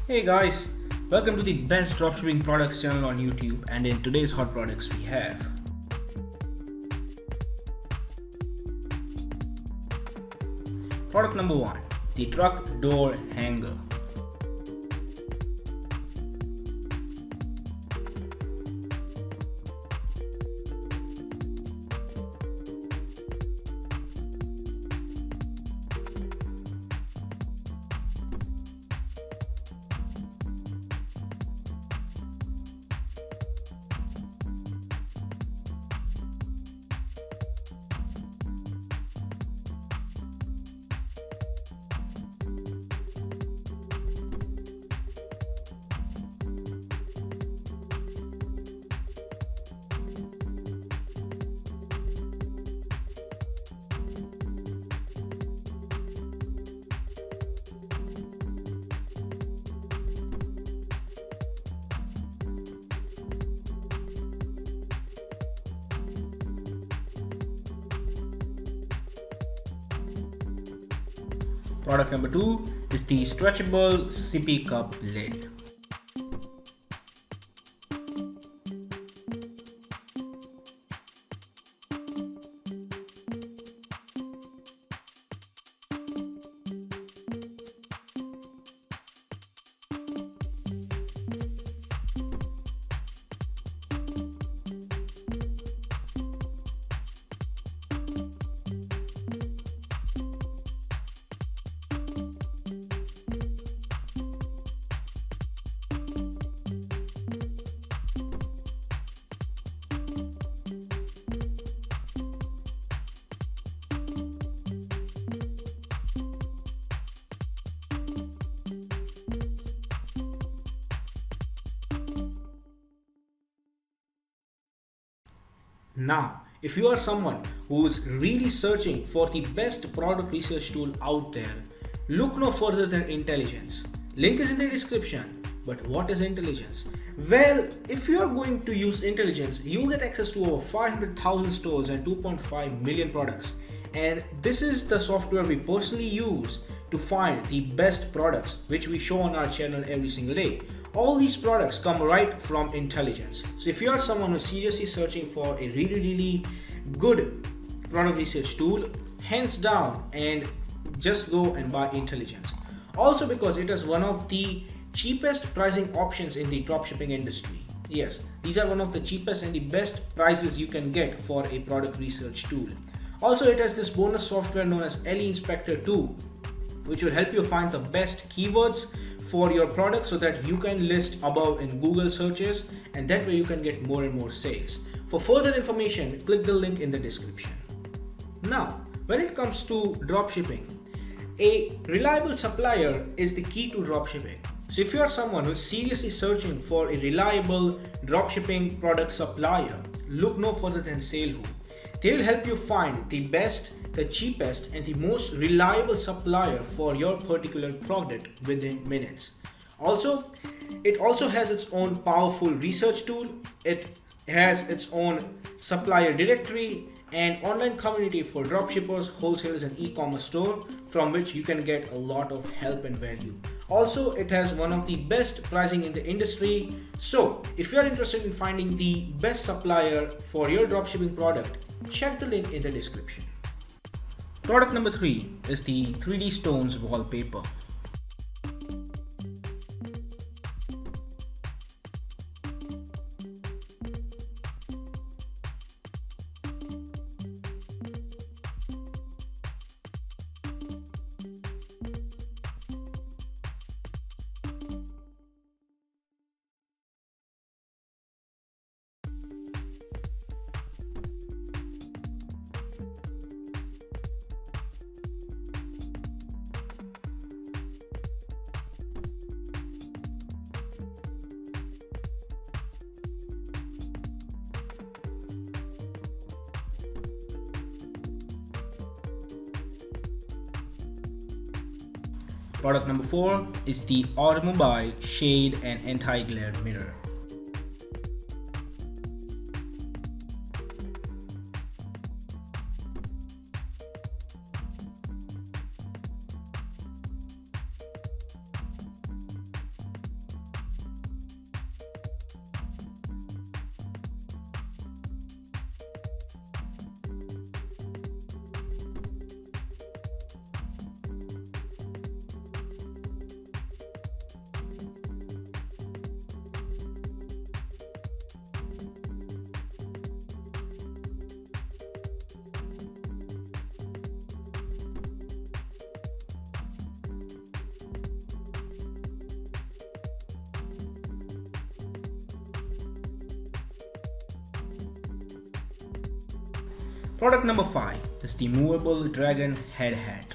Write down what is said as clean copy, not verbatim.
Hey guys, welcome to the best dropshipping products channel on YouTube, and in today's hot products we have product number 1, the truck door hanger. Product number 2 is the stretchable sippy cup lid. Now, if you are someone who's really searching for the best product research tool out there, look no further than Intelligence. Link is in the description. But what is Intelligence? Well, if you are going to use Intelligence, you'll get access to over 500,000 stores and 2.5 million products. And this is the software we personally use to find the best products which we show on our channel every single day. All these products come right from Intelligence. So if you are someone who's seriously searching for a really good product research tool, hands down, and just go and buy Intelligence. Also because it is one of the cheapest pricing options in the dropshipping industry. Yes, these are one of the cheapest and the best prices you can get for a product research tool. Also, it has this bonus software known as LE Inspector 2, which will help you find the best keywords for your product so that you can list above in Google searches, and that way you can get more and more sales. For further information, click the link in the description. Now, when it comes to dropshipping, a reliable supplier is the key to dropshipping. So if you are someone who is seriously searching for a reliable dropshipping product supplier, look no further than SaleWho. They will help you find the best, the cheapest, and the most reliable supplier for your particular product within minutes. It also has its own powerful research tool. It has its own supplier directory and online community for dropshippers, wholesalers, and e-commerce store from which you can get a lot of help and value. Also, it has one of the best pricing in the industry. So if you are interested in finding the best supplier for your dropshipping product, check the link in the description. Product number 3 is the 3D Stones wallpaper. Product number 4 is the automobile shade and anti-glare mirror. Product number 5 is the movable dragon head hat.